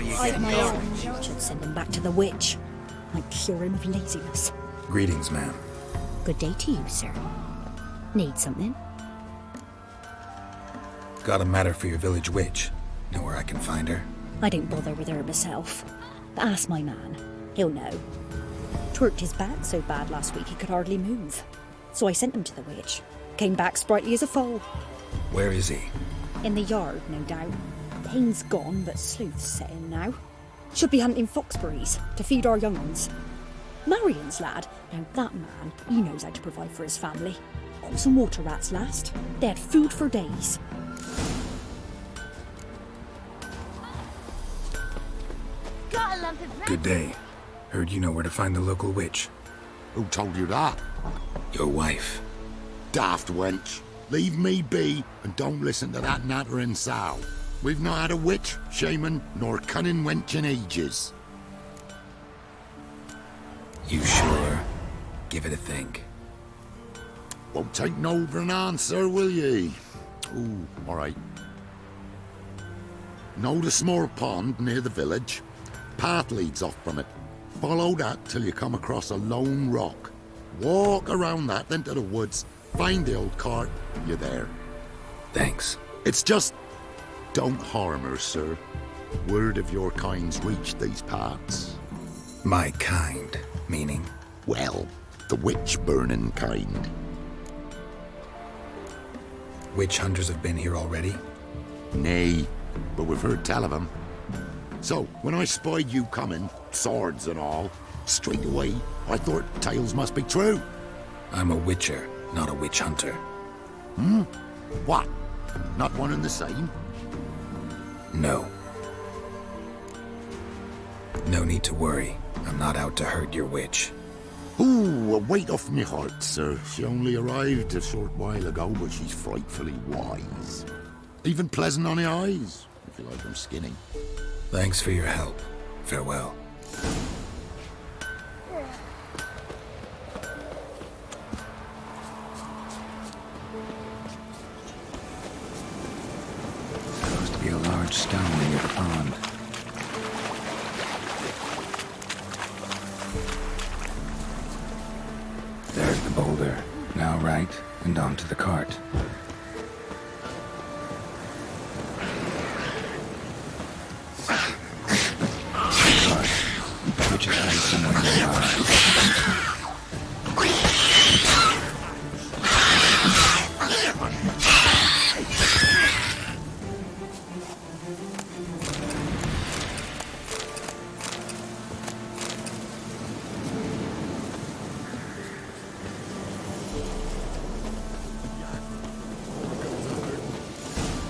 you I'd get my going. own. Should send him back to the witch. Might cure him of laziness. Greetings, ma'am. Good day to you, sir. Need something? Got a matter for your village witch. Know where I can find her? I don't bother with her myself. But ask my man. He'll know. Twerked his back so bad last week he could hardly move. So I sent him to the witch. Came back sprightly as a foal. Where is he? In the yard, no doubt. Pain's gone, but sleuth's set in now. Should be hunting foxberries to feed our young ones. Marion's lad, now that man, he knows how to provide for his family. Caught some water rats last. They had food for days. Got a lump of bread. Good day. Heard you know where to find the local witch. Who told you that? Your wife. Daft wench. Leave me be and don't listen to that nattering sow. We've not had a witch, shaman, nor cunning wench in ages. You sure? Give it a think. Won't take no for an answer, will ye? Ooh, all right. Know the small pond near the village? Path leads off from it. Follow that till you come across a lone rock. Walk around that, then to the woods. Find the old cart. You're there. Thanks. It's just... don't harm her, sir. Word of your kind's reached these parts. My kind, meaning? Well, the witch-burning kind. Witch hunters have been here already? Nay, but we've heard tell of them. So, when I spied you coming, swords and all, straight away, I thought tales must be true. I'm a witcher, not a witch hunter. What? Not one and the same? No. No need to worry. I'm not out to hurt your witch. Ooh, a weight off me heart, sir. She only arrived a short while ago, but she's frightfully wise. Even pleasant on the eyes, if you like them skinny. Thanks for your help. Farewell. Supposed to be a large stone near the pond. There's the boulder. Now right, and onto the cart. Which is hiding somewhere nearby.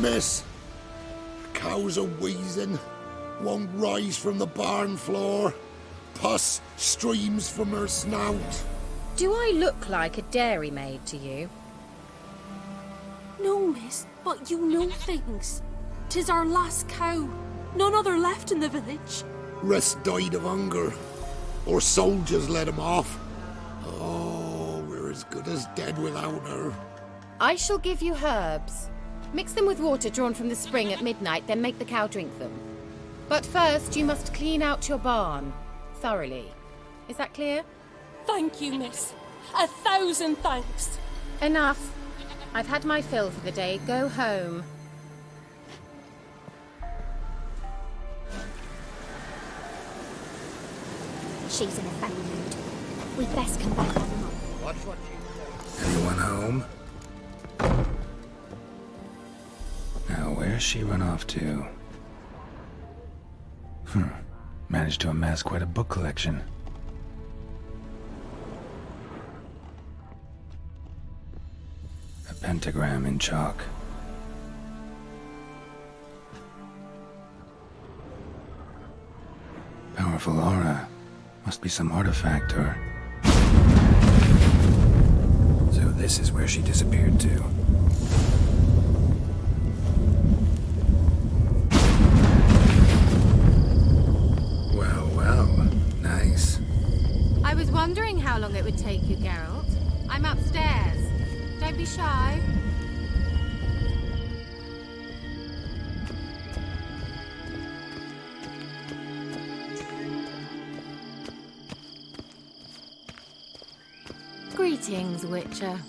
Miss, cows are wheezing, won't rise from the barn floor. Pus streams from her snout. Do I look like a dairymaid to you? No, miss, but you know things. 'Tis our last cow. None other left in the village. Rest died of hunger, or soldiers let him off. Oh, we're as good as dead without her. I shall give you herbs. Mix them with water drawn from the spring at midnight, then make the cow drink them. But first, you must clean out your barn. Thoroughly. Is that clear? Thank you, miss. 1,000 thanks. Enough. I've had my fill for the day. Go home. She's in a funny mood. We'd best come back on the mop. Watch what she says. Anyone home? Now, where's she run off to? Managed to amass quite a book collection. A pentagram in chalk. Powerful aura. Must be some artifact or... So this is where she disappeared to. Well, nice. I was wondering how long it would take you, Geralt. I'm upstairs. Don't be shy. Greetings, Witcher.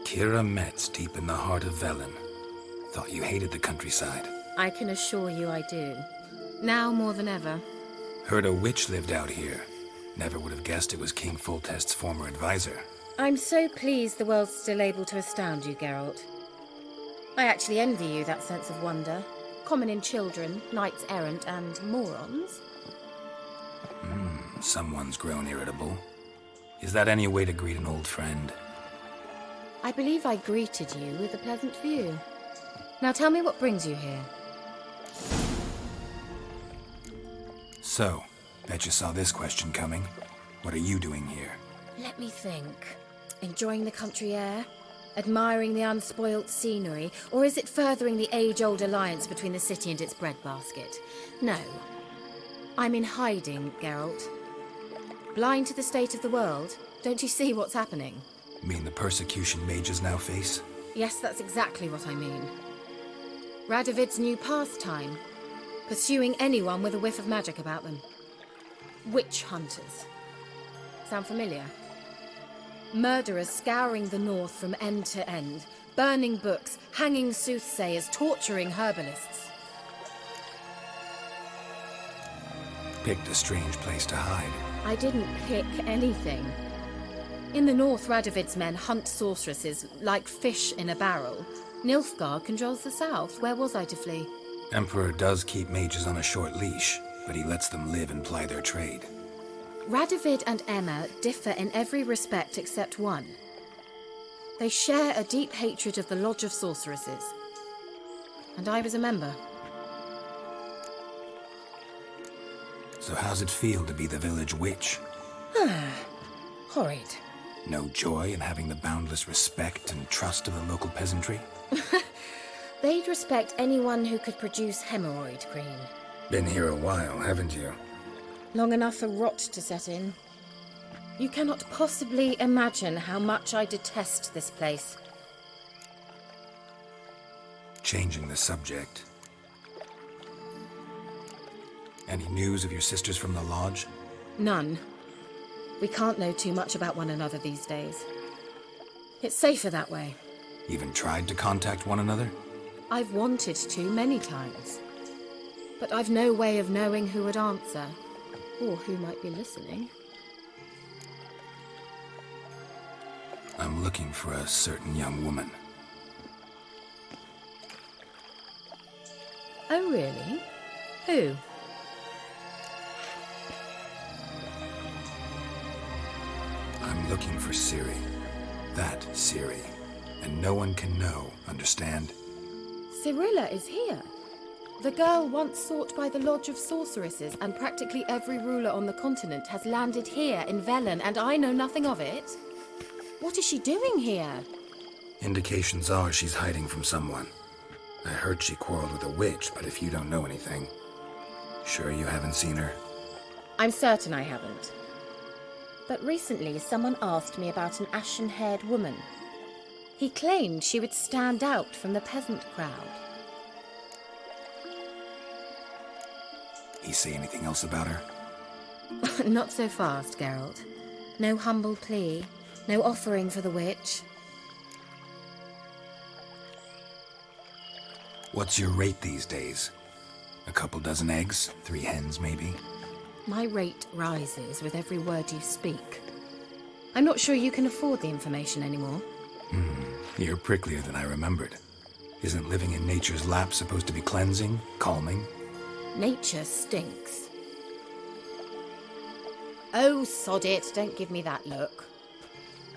Kira Metz deep in the heart of Velen. Thought you hated the countryside. I can assure you I do. Now more than ever. Heard a witch lived out here. Never would have guessed it was King Foltest's former advisor. I'm so pleased the world's still able to astound you, Geralt. I actually envy you that sense of wonder. Common in children, knights errant, and morons. Someone's grown irritable. Is that any way to greet an old friend? I believe I greeted you with a pleasant view. Now tell me what brings you here. So, bet you saw this question coming. What are you doing here? Let me think. Enjoying the country air? Admiring the unspoilt scenery? Or is it furthering the age-old alliance between the city and its breadbasket? No. I'm in hiding, Geralt. Blind to the state of the world? Don't you see what's happening? Mean the persecution mages now face? Yes, that's exactly what I mean. Radovid's new pastime. Pursuing anyone with a whiff of magic about them. Witch hunters. Sound familiar? Murderers scouring the north from end to end, burning books, hanging soothsayers, torturing herbalists. Picked a strange place to hide. I didn't pick anything. In the north, Radovid's men hunt sorceresses like fish in a barrel. Nilfgaard controls the south. Where was I to flee? Emperor does keep mages on a short leash, but he lets them live and ply their trade. Radovid and Emma differ in every respect except one. They share a deep hatred of the Lodge of Sorceresses. And I was a member. So how's it feel to be the village witch? Horrid. No joy in having the boundless respect and trust of the local peasantry? They'd respect anyone who could produce hemorrhoid cream. Been here a while, haven't you? Long enough for rot to set in. You cannot possibly imagine how much I detest this place. Changing the subject. Any news of your sisters from the lodge? None. We can't know too much about one another these days. It's safer that way. Even tried to contact one another? I've wanted to many times. But I've no way of knowing who would answer, or who might be listening. I'm looking for a certain young woman. Oh, really? Who? I'm looking for Ciri. That Ciri. And no one can know, understand? Cirilla is here. The girl once sought by the Lodge of Sorceresses, and practically every ruler on the continent has landed here in Velen, and I know nothing of it. What is she doing here? Indications are she's hiding from someone. I heard she quarreled with a witch, but if you don't know anything, sure you haven't seen her? I'm certain I haven't. But recently someone asked me about an ashen-haired woman. He claimed she would stand out from the peasant crowd. He say anything else about her? Not so fast, Geralt. No humble plea, no offering for the witch. What's your rate these days? A couple dozen eggs? 3 hens, maybe? My rate rises with every word you speak. I'm not sure you can afford the information anymore. You're pricklier than I remembered. Isn't living in nature's lap supposed to be cleansing, calming? Nature stinks. Oh, sod it, don't give me that look.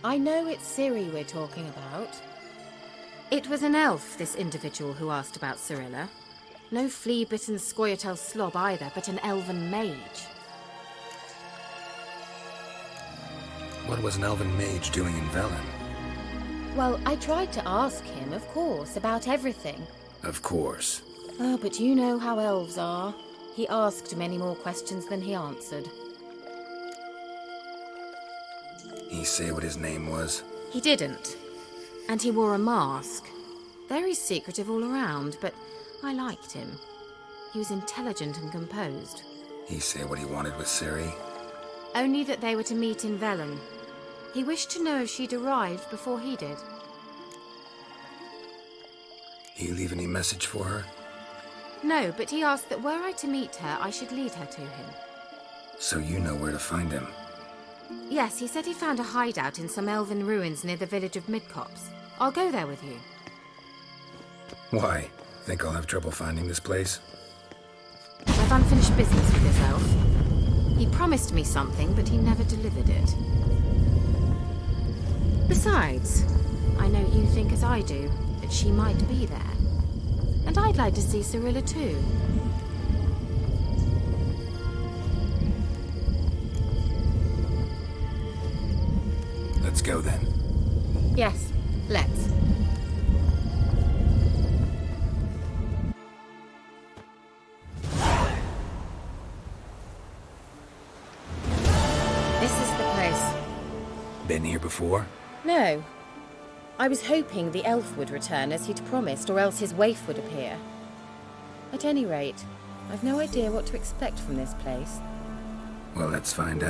I know it's Ciri we're talking about. It was an elf, this individual who asked about Cirilla. No flea-bitten Scoia'tael slob either, but an elven mage. What was an elven mage doing in Velen? Well, I tried to ask him, of course, about everything. Of course. Oh, but you know how elves are. He asked many more questions than he answered. He say what his name was? He didn't. And he wore a mask. Very secretive all around, but I liked him. He was intelligent and composed. He say what he wanted with Ciri? Only that they were to meet in Velen. He wished to know if she'd arrived before he did. He leave any message for her? No, but he asked that were I to meet her, I should lead her to him. So you know where to find him? Yes, he said he found a hideout in some elven ruins near the village of Midcopse. I'll go there with you. Why? Think I'll have trouble finding this place? I've unfinished business with this elf. He promised me something, but he never delivered it. Besides, I know you think as I do, that she might be there. And I'd like to see Cirilla too. Let's go then. Yes, let's. This is the place. Been here before? No. I was hoping the elf would return as he'd promised, or else his waif would appear. At any rate, I've no idea what to expect from this place. Well, let's find out.